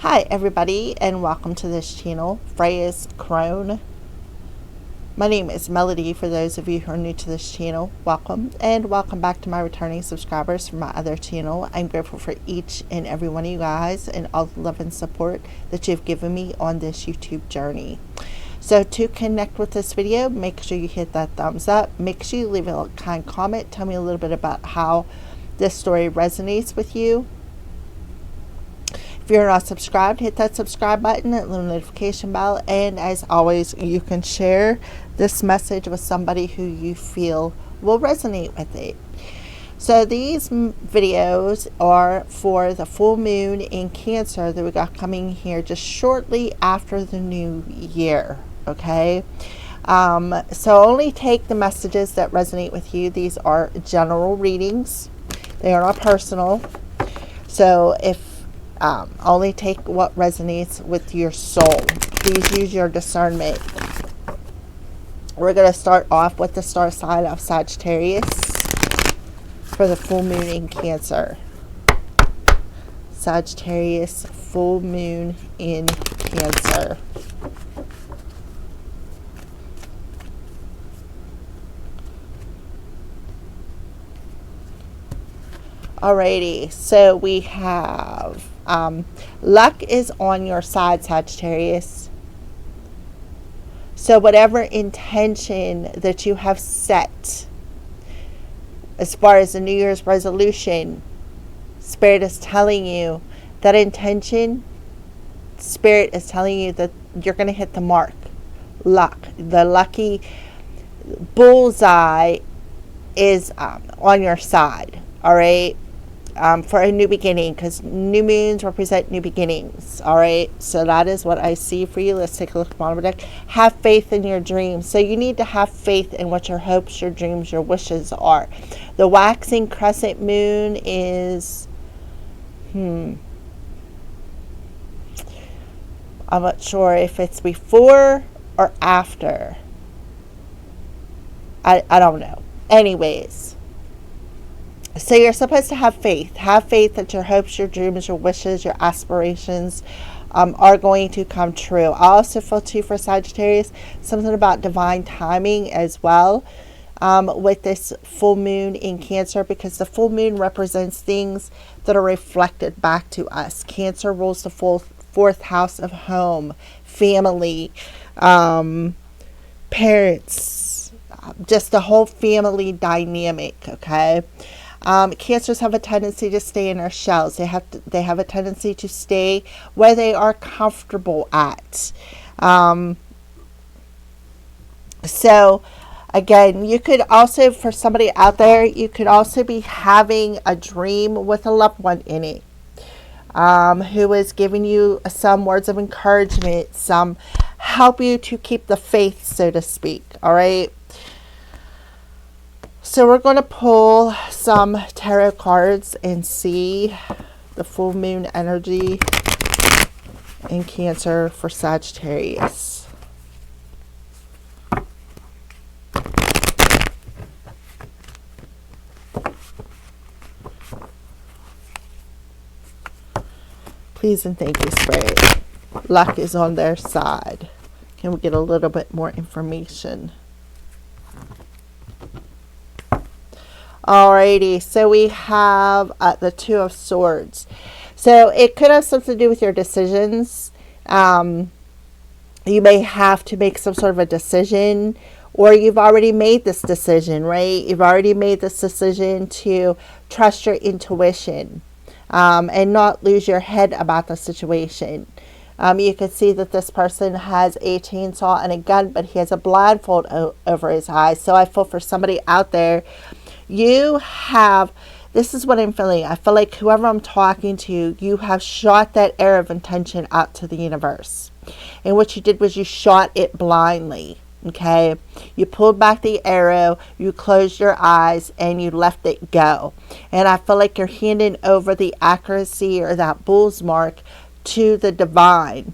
Hi everybody, and welcome to this channel, Freya's Crone. My name is Melody. For those of you who are new to this channel, welcome, and welcome back to my returning subscribers from my other channel. I'm grateful for each and every one of you guys and all the love and support that you've given me on this YouTube journey. So to connect with this video, make sure you hit that thumbs up, make sure you leave a kind comment, tell me a little bit about how this story resonates with you. If you're not subscribed, hit that subscribe button, that little notification bell, and as always, you can share this message with somebody who you feel will resonate with it. So these videos are for the full moon in Cancer that we got coming here just shortly after the new year, okay? So only take the messages that resonate with you. These are general readings. They are not personal. So if only take what resonates with your soul. Please use your discernment. We're going to start off with the star sign of Sagittarius for the full moon in Cancer. Sagittarius, full moon in Cancer. Alrighty, so we have luck is on your side, Sagittarius. So whatever intention that you have set as far as the New Year's resolution, Spirit is telling you that intention, Spirit is telling you that you're going to hit the mark. Luck, the lucky bullseye is on your side, all right? For a new beginning, because new moons represent new beginnings. All right, so that is what I see for you. Let's take a look at the bottom of the deck. Have faith in your dreams. So you need to have faith in what your hopes, your dreams, your wishes are. The waxing crescent moon is I'm not sure if it's before or after. I don't know. Anyways, so you're supposed to have faith. Have faith that your hopes, your dreams, your wishes, your aspirations are going to come true. I also feel too for Sagittarius, something about divine timing as well with this full moon in Cancer, because the full moon represents things that are reflected back to us. Cancer rules the fourth house of home, family, parents, just the whole family dynamic, okay? Cancers have a tendency to stay in their shells. They have a tendency to stay where they are comfortable at. So again, you could also, for somebody out there, you could also be having a dream with a loved one in it, who is giving you some words of encouragement, some help you to keep the faith, so to speak. All right. So we're going to pull some tarot cards and see the full moon energy in Cancer for Sagittarius. Please and thank you, Spirit. Luck is on their side. Can we get a little bit more information? Alrighty, so we have the Two of Swords. So it could have something to do with your decisions. You may have to make some sort of a decision, or you've already made this decision, right? You've already made this decision to trust your intuition and not lose your head about the situation. You can see that this person has a chainsaw and a gun, but he has a blindfold over his eyes. So I feel for somebody out there, you have, this is what I'm feeling. I feel like whoever I'm talking to, you have shot that arrow of intention out to the universe. And what you did was you shot it blindly. Okay. You pulled back the arrow, you closed your eyes, and you let it go. And I feel like you're handing over the accuracy or that bull's mark to the divine.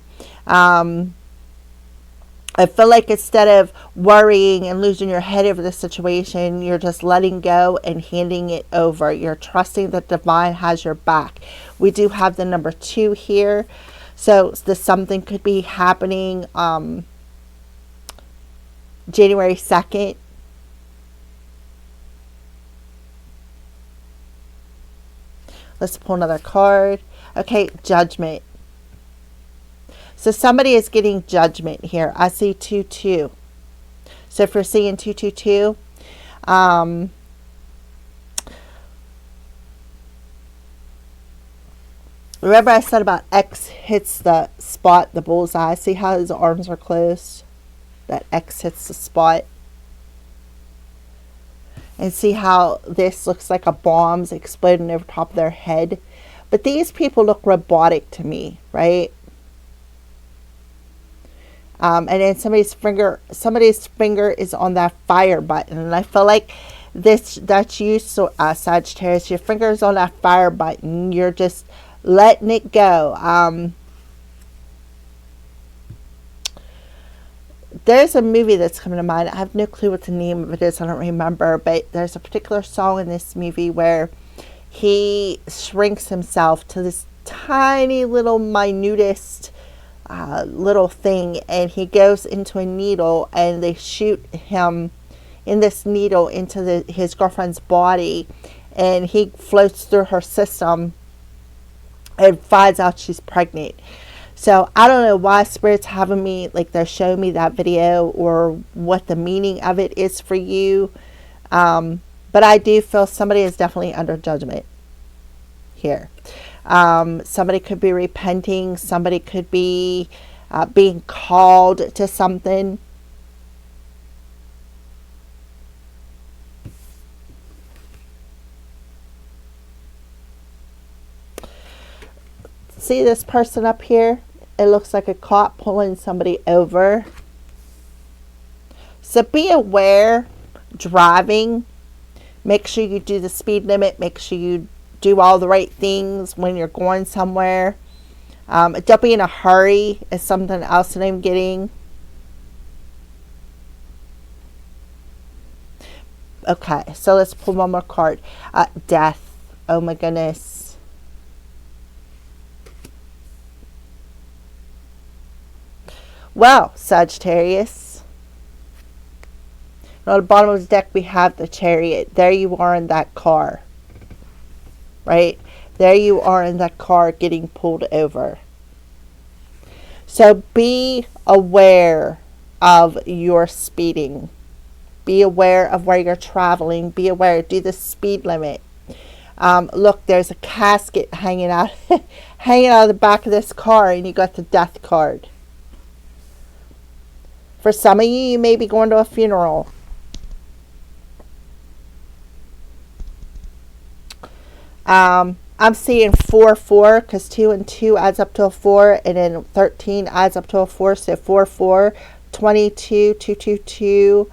I feel like instead of worrying and losing your head over the situation, you're just letting go and handing it over. You're trusting that divine has your back. We do have the number 2 here. So this something could be happening January 2nd. Let's pull another card. Okay, Judgment. So somebody is getting judgment here. I see 2-2. So if you're seeing 2-2-2, remember I said about X hits the spot, the bullseye. See how his arms are closed? That X hits the spot. And see how this looks like a bomb's exploding over top of their head. But these people look robotic to me, right? And then somebody's finger is on that fire button. And I feel like that's you, so Sagittarius. Your finger is on that fire button. You're just letting it go. There's a movie that's coming to mind. I have no clue what the name of it is. I don't remember. But there's a particular song in this movie where he shrinks himself to this tiny little minutest little thing. And he goes into a needle and they shoot him in this needle into his girlfriend's body. And he floats through her system and finds out she's pregnant. So I don't know why Spirit's having me, like they're showing me that video or what the meaning of it is for you. But I do feel somebody is definitely under judgment here. Somebody could be repenting. Somebody could be being called to something. See this person up here? It looks like a cop pulling somebody over. So be aware driving. Make sure you do the speed limit. Make sure you do all the right things when you're going somewhere. Don't be in a hurry is something else that I'm getting. Okay, so let's pull one more card. Death. Oh my goodness. Well, Sagittarius. On the bottom of the deck, we have the Chariot. There you are in that car. Right? There you are in that car getting pulled over. So be aware of your speeding. Be aware of where you're traveling. Be aware. Do the speed limit. Look, there's a casket hanging out, hanging out of the back of this car, and you got the death card. For some of you, you may be going to a funeral. I'm seeing 4-4 because 2 and 2 adds up to a 4, and then 13 adds up to a 4. So 4-4, 22, 222.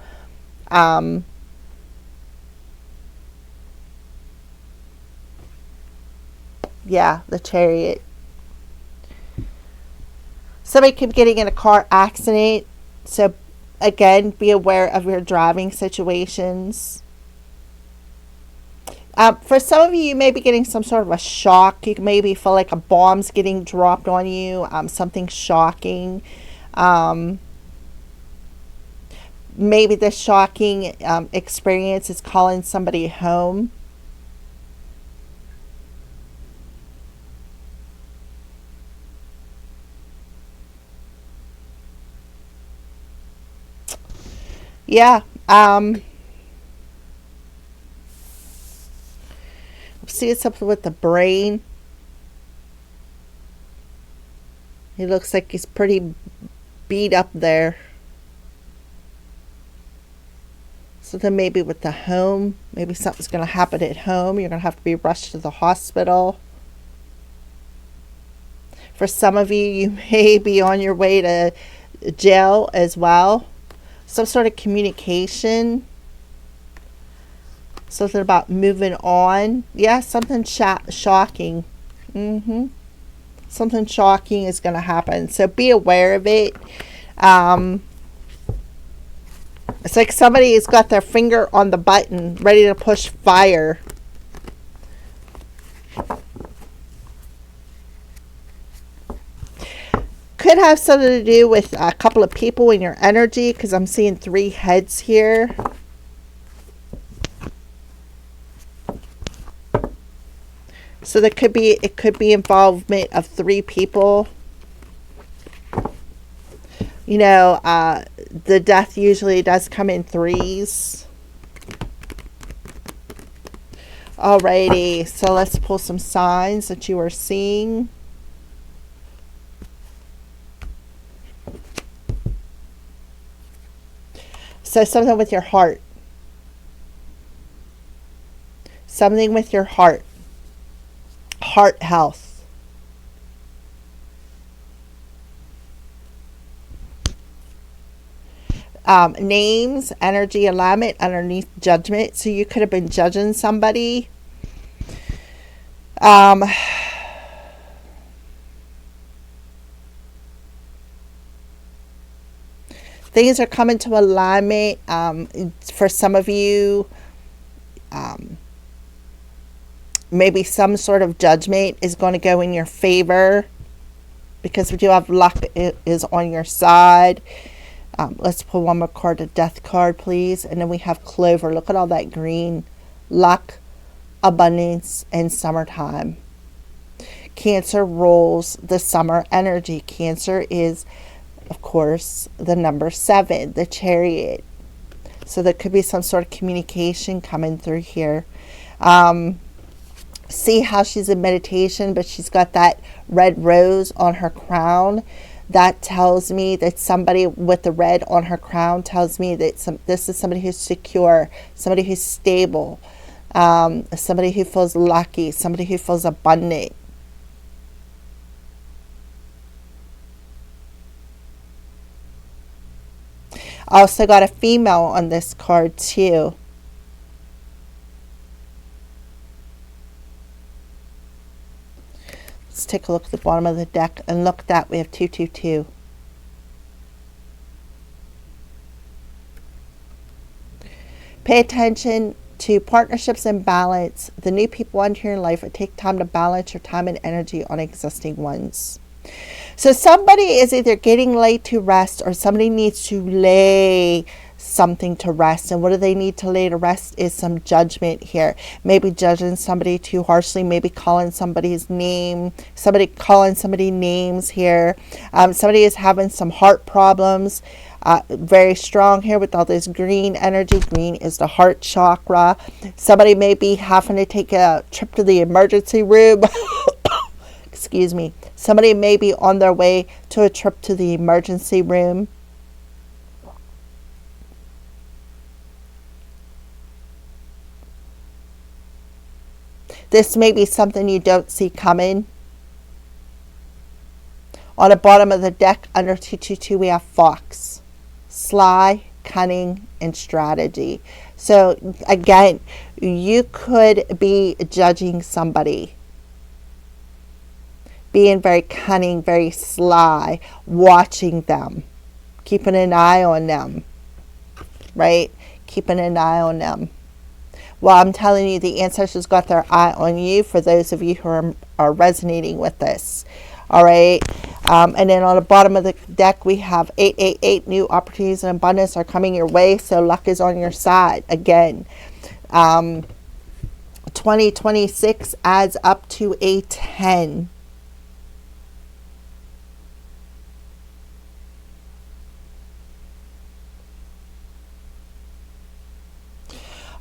Yeah, the Chariot. Somebody could be getting in a car accident. So, again, be aware of your driving situations. For some of you, you may be getting some sort of a shock. You maybe feel like a bomb's getting dropped on you. Something shocking. Maybe this shocking experience is calling somebody home. Yeah. See, it's something with the brain. He looks like he's pretty beat up there. Something maybe with the home. Maybe something's going to happen at home. You're going to have to be rushed to the hospital. For some of you, you may be on your way to jail as well. Some sort of communication. Something about moving on. Yeah, something shocking. Something shocking is going to happen. So be aware of it. It's like somebody has got their finger on the button, ready to push fire. could have something to do with a couple of people in your energy, because I'm seeing 3 heads here. So it could be involvement of 3 people. You know, the death usually does come in 3s. Alrighty, so let's pull some signs that you are seeing. So something with your heart. Something with your heart. Heart health. Names, energy, alignment, underneath judgment. So you could have been judging somebody. Things are coming to alignment. For some of you, maybe some sort of judgment is going to go in your favor, because we do have luck is on your side. Let's pull one more card, a death card, please. And then we have clover. Look at all that green. Luck, abundance, and summertime. Cancer rules the summer energy. Cancer is, of course, the number 7, the Chariot. So there could be some sort of communication coming through here. See how she's in meditation, but she's got that red rose on her crown. That tells me that somebody with the red on her crown tells me that this is somebody who's secure, somebody who's stable, somebody who feels lucky, somebody who feels abundant. Also got a female on this card too. Let's take a look at the bottom of the deck, and look at that, we have 222. Pay attention to partnerships and balance. The new people enter your life, it take time to balance your time and energy on existing ones. So somebody is either getting laid to rest, or somebody needs to lay something to rest. And what do they need to lay to rest is some judgment here. Maybe judging somebody too harshly, maybe calling somebody's name, somebody calling somebody names here. Somebody is having some heart problems. Very strong here with all this green energy. Green is the heart chakra. Somebody may be having to take a trip to the emergency room. Excuse me. Somebody may be on their way to a trip to the emergency room. This may be something you don't see coming. On the bottom of the deck, under 222, we have fox. Sly, cunning, and strategy. So, again, you could be judging somebody. Being very cunning, very sly. Watching them. Keeping an eye on them. Right? Keeping an eye on them. Well, I'm telling you, the ancestors got their eye on you, for those of you who are resonating with this. All right. And then on the bottom of the deck, we have 888. New opportunities and abundance are coming your way. So luck is on your side. Again, 2026 adds up to a 10.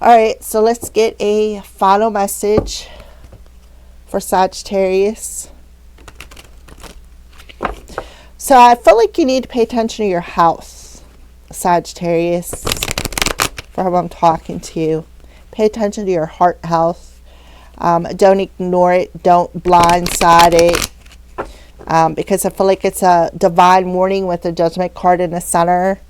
All right, so let's get a final message for Sagittarius. So I feel like you need to pay attention to your house, Sagittarius, for who I'm talking to. Pay attention to your heart health. Don't ignore it. Don't blindside it. Because I feel like it's a divine warning with the judgment card in the center.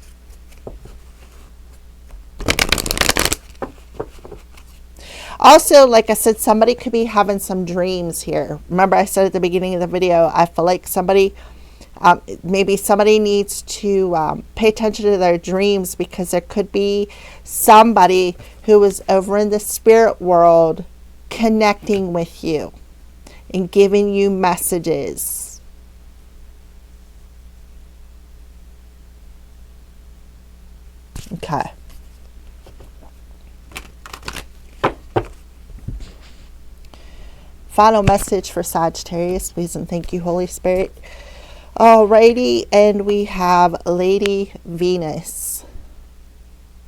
Also, like I said, somebody could be having some dreams here. Remember I said at the beginning of the video, I feel like somebody, maybe somebody needs to pay attention to their dreams, because there could be somebody who is over in the spirit world connecting with you and giving you messages. Okay. Final message for Sagittarius, please and thank you, Holy Spirit. Alrighty, and we have Lady Venus.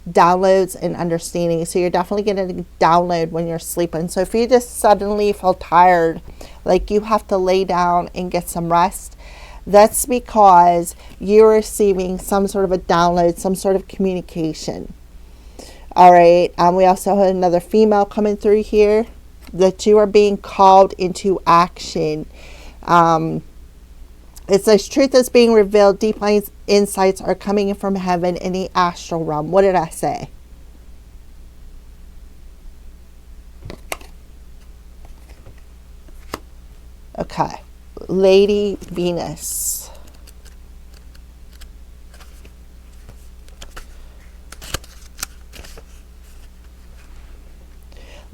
Downloads and understanding. So you're definitely getting a download when you're sleeping. So if you just suddenly feel tired, like you have to lay down and get some rest, that's because you're receiving some sort of a download, some sort of communication. All right. We also have another female coming through here, that you are being called into action. It says truth is being revealed. Deep insights are coming in from heaven in the astral realm. What did I say? Okay. Lady Venus.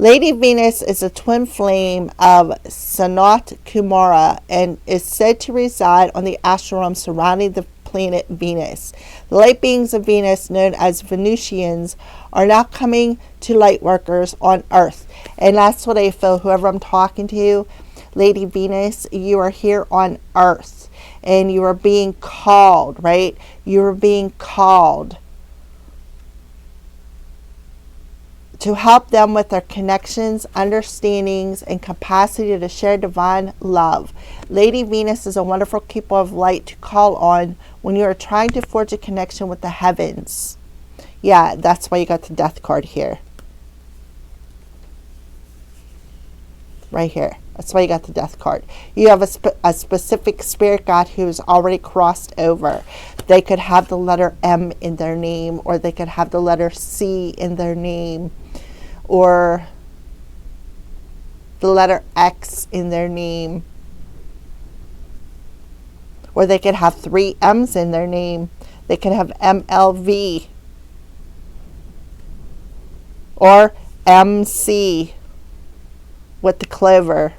Lady Venus is a twin flame of Sanat Kumara and is said to reside on the astral realm surrounding the planet Venus. The light beings of Venus, known as Venusians, are now coming to light workers on Earth. And that's what I feel, whoever I'm talking to, Lady Venus, you are here on Earth and you are being called, right? You are being called to help them with their connections, understandings, and capacity to share divine love. Lady Venus is a wonderful keeper of light to call on when you are trying to forge a connection with the heavens. Yeah, that's why you got the Death card here. Right here. That's why you got the Death card. You have a specific spirit guide who's already crossed over. They could have the letter M in their name, or they could have the letter C in their name, or the letter X in their name, or they could have 3 M's in their name. They could have MLV or MC with the clover.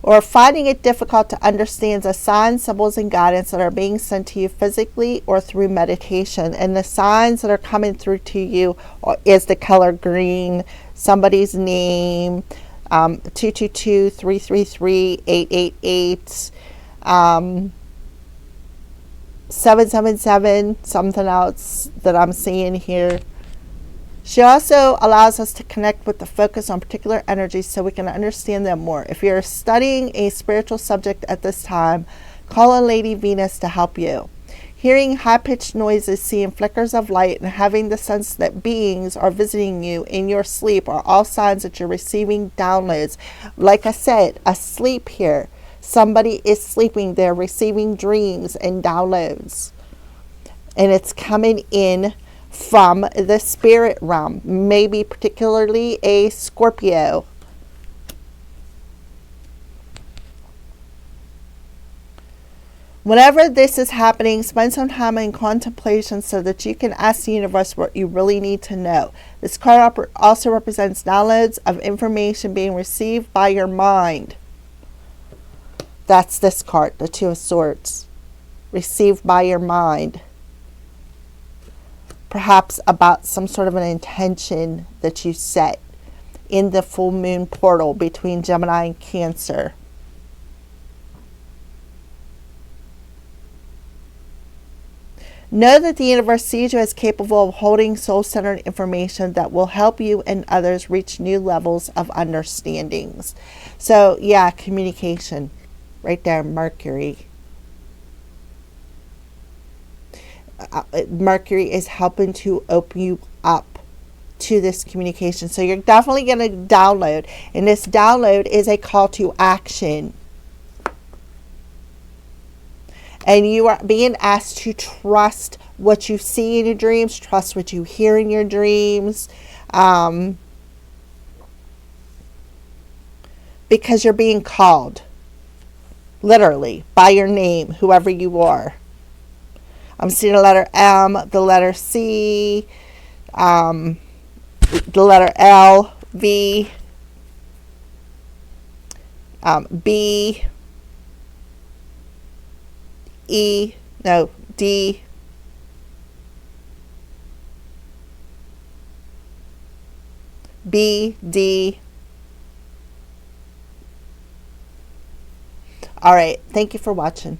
Or finding it difficult to understand the signs, symbols, and guidance that are being sent to you physically or through meditation. And the signs that are coming through to you is the color green, somebody's name, 222, 333, 888, 777, something else that I'm seeing here. She also allows us to connect with the focus on particular energies so we can understand them more. If you're studying a spiritual subject at this time, call on Lady Venus to help you. Hearing high-pitched noises, seeing flickers of light, and having the sense that beings are visiting you in your sleep are all signs that you're receiving downloads. Like I said, asleep here. Somebody is sleeping. They're receiving dreams and downloads. And it's coming in from the spirit realm, maybe particularly a Scorpio. Whenever this is happening, spend some time in contemplation so that you can ask the universe what you really need to know. This card also represents downloads of information being received by your mind. That's this card, the Two of Swords. Received by your mind. Perhaps about some sort of an intention that you set in the full moon portal between Gemini and Cancer. Know that the universe sees you as capable of holding soul-centered information that will help you and others reach new levels of understandings. So, yeah, communication. Right there, Mercury. Mercury is helping to open you up to this communication. So you're definitely going to download. And this download is a call to action. And you are being asked to trust what you see in your dreams, trust what you hear in your dreams, because you're being called, literally, by your name, whoever you are. I'm seeing the letter M, the letter C, the letter L, V, B, D, B, D. All right. Thank you for watching.